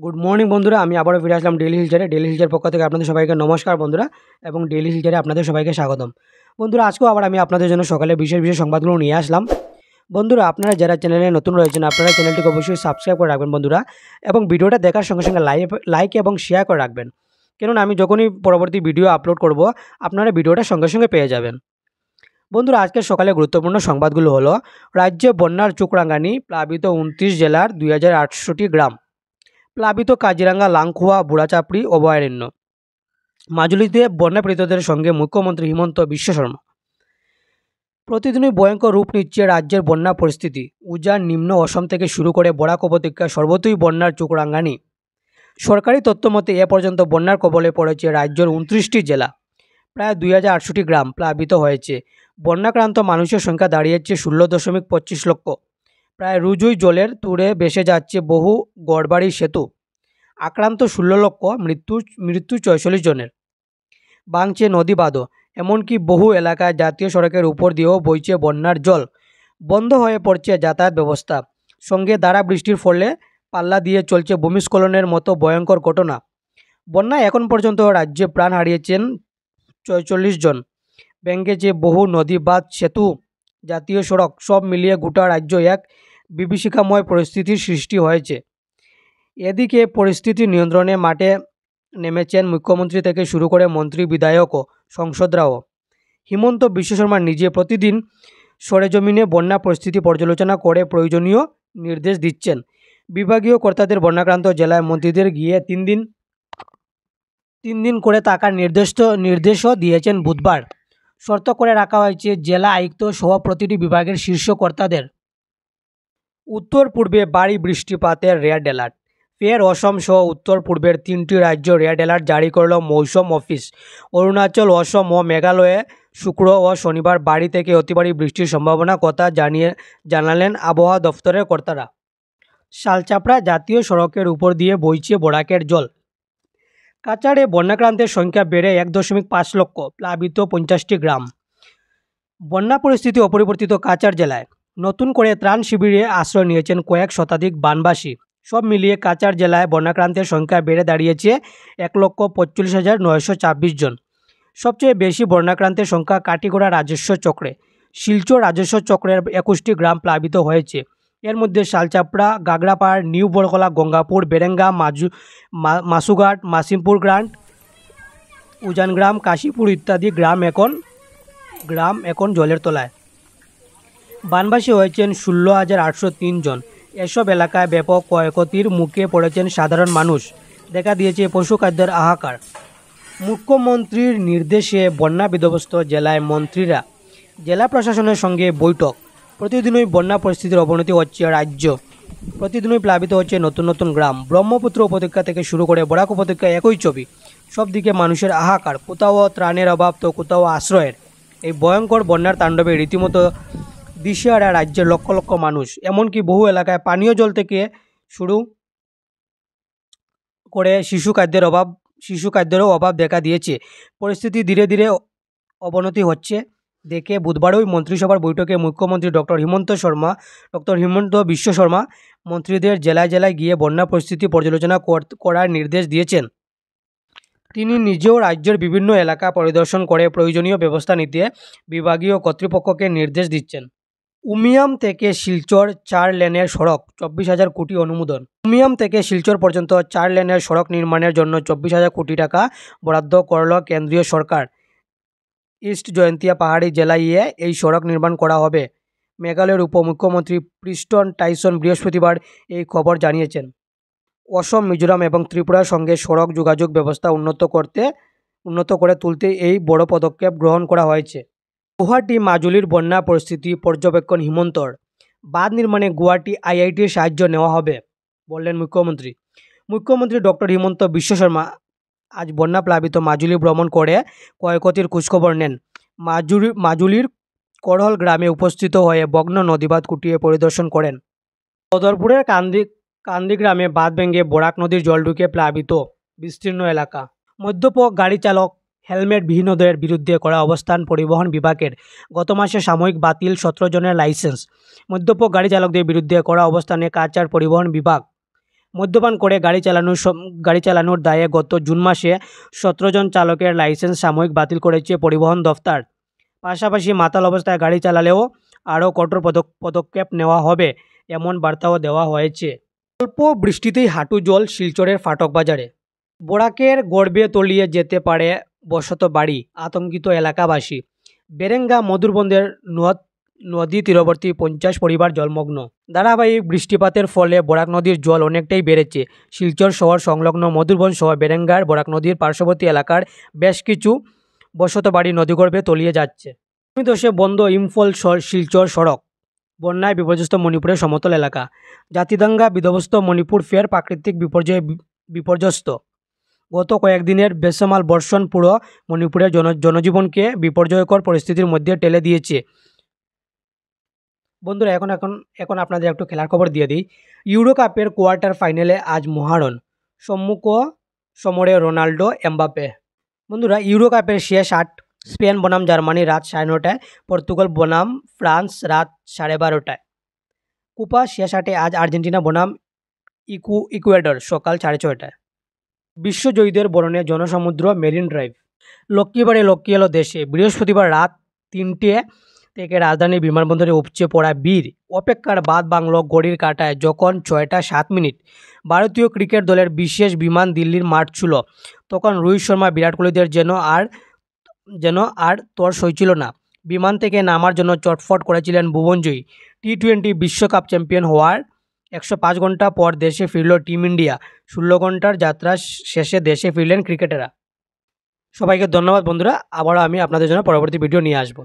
Good morning বন্ধুরা, আমি আবারও ফিরে আসলাম ডেইলি হিলচারে। ডেইলি হিলচার পক্ষ থেকে আপনাদের সবাইকে নমস্কার বন্ধুরা, এবং ডেইলি হিলচারে আপনাদের সবাইকে স্বাগতম। বন্ধুরা, আজকেও আবার আমি আপনাদের জন্য সকালে বিশেষ বিশেষ সংবাদগুলো নিয়ে আসলাম। বন্ধুরা, আপনারা যারা চ্যানেলে নতুন রয়েছেন, আপনারা চ্যানেলটিকে অবশ্যই সাবস্ক্রাইব করে রাখবেন বন্ধুরা, এবং ভিডিওটা দেখার সঙ্গে সঙ্গে লাইক এবং শেয়ার করে রাখবেন, কেননা আমি যখনই পরবর্তী ভিডিও আপলোড করব আপনারা ভিডিওটা সঙ্গে সঙ্গে পেয়ে যাবেন। বন্ধুরা, আজকের সকালে গুরুত্বপূর্ণ সংবাদগুলো হলো: রাজ্যে বন্যার চোখরাঙানি, প্লাবিত 29 জেলার 2800টি গ্রাম, প্লাবিত কাজিরাঙ্গা, লাংখুয়া, বুড়াচাপড়ি অভয়ারণ্য, মাজুলিতে বন্যাপীড়িতদের সঙ্গে মুখ্যমন্ত্রী হিমন্ত বিশ্ব শর্মা। প্রতিদিনই ভয়ঙ্কর রূপ নিচ্ছে রাজ্যের বন্যা পরিস্থিতি। উজান, নিম্ন অসম থেকে শুরু করে বরাক উপত্যকা সর্বত্রই বন্যার চোখরাঙানি। সরকারি তথ্য মতে এ পর্যন্ত বন্যার কবলে পড়েছে রাজ্যের 29টি জেলা, প্রায় 2800টি গ্রাম প্লাবিত হয়েছে। বন্যাক্রান্ত মানুষের সংখ্যা দাঁড়িয়েছে 16.25 লক্ষ। প্রায় রুজুই জলের তুড়ে ভেসে যাচ্ছে বহু গড়বাড়ি সেতু। আক্রান্ত 16 লক্ষ, মৃত্যু 44 জনের। ভাঙছে নদী বাঁধও, এমনকি বহু এলাকায় জাতীয় সড়কের উপর দিয়েও বইছে বন্যার জল। বন্ধ হয়ে পড়ছে যাতায়াত ব্যবস্থা। সঙ্গে দ্বারা বৃষ্টির ফলে পাল্লা দিয়ে চলছে ভূমিস্খলনের মতো ভয়ঙ্কর ঘটনা। বন্যায় এখন পর্যন্ত রাজ্যে প্রাণ হারিয়েছেন 44 জন। ভেঙেছে বহু নদী, বাঁধ, সেতু, জাতীয় সড়ক, সব মিলিয়ে গোটা রাজ্য এক বিভীষিকাময় পরিস্থিতির সৃষ্টি হয়েছে। এদিকে পরিস্থিতি নিয়ন্ত্রণে মাঠে নেমেছেন মুখ্যমন্ত্রী থেকে শুরু করে মন্ত্রী, বিধায়ক ও সংসদরাও। হিমন্ত বিশ্ব শর্মা নিজে প্রতিদিন সরেজমিনে বন্যা পরিস্থিতি পর্যালোচনা করে প্রয়োজনীয় নির্দেশ দিচ্ছেন। বিভাগীয় কর্তাদের বন্যাক্রান্ত জেলায় মন্ত্রীদের গিয়ে তিন দিন করে থাকার নির্দেশও দিয়েছেন বুধবার। শর্ত করে রাখা হয়েছে জেলা আয়ুক্ত সহ প্রতিটি বিভাগের শীর্ষ কর্তাদের। উত্তর পূর্বে ভারী বৃষ্টিপাতের রেড অ্যালার্ট। ফের অসম সহ উত্তর পূর্বের 3টি রাজ্য রেড অ্যালার্ট জারি করল মৌসুম অফিস। অরুণাচল, অসম ও মেঘালয়ে শুক্র ও শনিবার ভারী থেকে অতি ভারী বৃষ্টির সম্ভাবনার কথা জানালেন আবহাওয়া দফতরের কর্তারা। শালচাপড়া জাতীয় সড়কের উপর দিয়ে বইছে বরাকের জল। কাছাড়ে বন্যাক্রান্তের সংখ্যা বেড়ে 1.5 লক্ষ, প্লাবিত 50টি গ্রাম। বন্যা পরিস্থিতি অপরিবর্তিত কাছাড় জেলায়। নতুন করে ত্রাণ শিবিরে আশ্রয় নিয়েছেন কয়েক শতাধিক বানবাসী। সব মিলিয়ে কাছাড় জেলায় বন্যাক্রান্তের সংখ্যা বেড়ে দাঁড়িয়েছে 1,45,926 জন। সবচেয়ে বেশি বন্যাক্রান্তের সংখ্যা কাটিগড়া রাজস্ব চক্রে। শিলচর রাজস্ব চক্রের 21টি গ্রাম প্লাবিত হয়েছে। এর মধ্যে শালচাপড়া, গাগড়াপাড়, নিউ বড়কলা, গঙ্গাপুর, বেরেঙ্গা, মাসুঘাট, মাসিমপুর গ্রান্ট, উজানগ্রাম, কাশীপুর ইত্যাদি গ্রাম এখন জলের তলায়। বানবাসী হয়েছেন 16,803 জন। এসব এলাকায় ব্যাপক ক্ষয়ক্ষতির মুখে পড়েছেন সাধারণ মানুষ। দেখা দিয়েছে পশুখাদ্যের হাহাকার। মুখ্যমন্ত্রীর নির্দেশে বন্যা বিধ্বস্ত জেলায় মন্ত্রীরা, জেলা প্রশাসনের সঙ্গে বৈঠক। প্রতিদিনই বন্যা পরিস্থিতির অবনতি হচ্ছে রাজ্য। প্রতিদিনই প্লাবিত হচ্ছে নতুন নতুন গ্রাম। ব্রহ্মপুত্র উপত্যকা থেকে শুরু করে বরাক উপত্যকা একই ছবি। সব দিকে মানুষের হাহাকার, কোথাও ত্রাণের অভাব তো কোথাও আশ্রয়ের। এই ভয়ঙ্কর বন্যার তাণ্ডবে রীতিমতো দিশেহারা রাজ্যের লক্ষ লক্ষ মানুষ। এমনকি বহু এলাকায় পানীয় জল থেকে শুরু করে শিশু খাদ্যেরও অভাব দেখা দিয়েছে। পরিস্থিতি ধীরে ধীরে অবনতি হচ্ছে দেখে বুধবারই মন্ত্রিসভার বৈঠকে মুখ্যমন্ত্রী ডক্টর হিমন্ত বিশ্ব শর্মা মন্ত্রীদের জেলায় জেলায় গিয়ে বন্যা পরিস্থিতি পর্যালোচনা করার নির্দেশ দিয়েছেন। তিনি নিজেও রাজ্যের বিভিন্ন এলাকা পরিদর্শন করে প্রয়োজনীয় ব্যবস্থা নিতে বিভাগীয় কর্তৃপক্ষকে নির্দেশ দিচ্ছেন। উমিয়াম থেকে শিলচর 4 লেনের সড়ক, 24,000 কোটি অনুমোদন। উমিয়াম থেকে শিলচর পর্যন্ত 4 লেনের সড়ক নির্মাণের জন্য 24,000 কোটি টাকা বরাদ্দ করল কেন্দ্রীয় সরকার। ইস্ট জয়ন্তিয়া পাহাড়ি জেলায় এই সড়ক নির্মাণ করা হবে। মেঘালয়ের উপমুখ্যমন্ত্রী প্রিস্টন টাইসন বৃহস্পতিবার এই খবর জানিয়েছেন। অসম, মিজোরাম এবং ত্রিপুরার সঙ্গে সড়ক যোগাযোগ ব্যবস্থা উন্নত করে তুলতে এই বড় পদক্ষেপ গ্রহণ করা হয়েছে। গুয়াহাটি মাজুলির বন্যা পরিস্থিতি পর্যবেক্ষণ হিমন্তর। বাঁধ নির্মাণে গুয়াহাটি আইআইটির সাহায্য নেওয়া হবে বললেন মুখ্যমন্ত্রী ডক্টর হিমন্ত বিশ্ব শর্মা আজ বন্যা প্লাবিত মাজুলি ভ্রমণ করে ক্ষয়ক্ষতির খোঁজখবর নেন। মাজুলির করহল গ্রামে উপস্থিত হয়ে বগ্ন নদীবাঁধ কুটিয়ে পরিদর্শন করেন। বদরপুরের কান্দি গ্রামে বাঁধ ভেঙে বরাক নদীর জল ঢুকে প্লাবিত বিস্তীর্ণ এলাকা। মদ্যপ গাড়ি চালক, হেলমেটবিহীনদের বিরুদ্ধে করা অবস্থান পরিবহন বিভাগের। গত মাসে সাময়িক বাতিল 17 জনের লাইসেন্স। মদ্যপ গাড়ি চালকদের বিরুদ্ধে করা অবস্থানে কাছাড় পরিবহন বিভাগ। মদ্যপান করে গাড়ি চালানোর দায়ে গত জুন মাসে 17 জন চালকের লাইসেন্স সাময়িক বাতিল করেছে পরিবহন দফতর। পাশাপাশি মাতাল অবস্থায় গাড়ি চালালেও আরও কঠোর পদক্ষেপ নেওয়া হবে এমন বার্তাও দেওয়া হয়েছে। অল্প বৃষ্টিতেই হাঁটু জল শিলচরের ফাটক বাজারে। বরাকের গর্ভে তলিয়ে যেতে পারে বসত বাড়ি, আতঙ্কিত এলাকাবাসী। বেরেঙ্গা মধুরবন্দের নদী তীরবর্তী 50 পরিবার জলমগ্ন। ধারাবাহিক বৃষ্টিপাতের ফলে বরাক নদীর জল অনেকটাই বেড়েছে। শিলচর শহর সংলগ্ন মধুরবন সহ বেরেঙ্গার বরাক নদীর পার্শ্ববর্তী এলাকার বেশ কিছু বসত বাড়ি নদীগর্ভে তলিয়ে যাচ্ছে। ভূমিধসে বন্ধ ইম্ফল শিলচর সড়ক। বন্যায় বিপর্যস্ত মণিপুরের সমতল এলাকা। জাতিদাঙ্গা বিধ্বস্ত মণিপুর ফের প্রাকৃতিক বিপর্যয়ে বিপর্যস্ত। গত কয়েকদিনের বেসামাল বর্ষণ পুরো মণিপুরের জনজীবনকে বিপর্যয়কর পরিস্থিতির মধ্যে ঠেলে দিয়েছে। বন্ধুরা এখন আপনাদের একটু খেলার খবর দিয়ে দিই। ইউরো কাপের কোয়ার্টার ফাইনালে আজ মহারণ, সম্মুখ সমরে রোনাল্ডো এমবাপে। বন্ধুরা, ইউরো কাপের শেষ 8 স্পেন বনাম জার্মানি রাত 9:30টায়, পর্তুগাল বনাম ফ্রান্স রাত 12:30টায়। কোপা শেষ 8-এ আজ আর্জেন্টিনা বনাম ইকুয়েডর সকাল 6:30টায়। বিশ্বজয়ীদের বরণে জনসমুদ্র মেরিন ড্রাইভ। লক্ষ্মীবারে লক্ষ্মী এলো দেশে। বৃহস্পতিবার রাত 3টে থেকে রাজধানীর বিমানবন্দরে উপচে পড়া ভিড়। অপেক্ষার বাদ বাংল ঘড়ির কাঁটায় যখন 6টা 7 মিনিট। ভারতীয় ক্রিকেট দলের বিশেষ বিমান দিল্লির মাঠ ছিল, তখন রোহিত শর্মা বিরাট কোহলিদের যেন আর তর সইছিল না। বিমান থেকে নামার জন্য চটফট করেছিলেন ভুবনজয়ী। টি-20 বিশ্বকাপ চ্যাম্পিয়ন হওয়ার 105 ঘন্টা পর দেশে ফিরল টিম ইন্ডিয়া। 16 ঘন্টার যাত্রা শেষে দেশে ফিরলেন ক্রিকেটাররা। সবাইকে ধন্যবাদ বন্ধুরা। আবারও আমি আপনাদের জন্য পরবর্তী ভিডিও নিয়ে আসবো।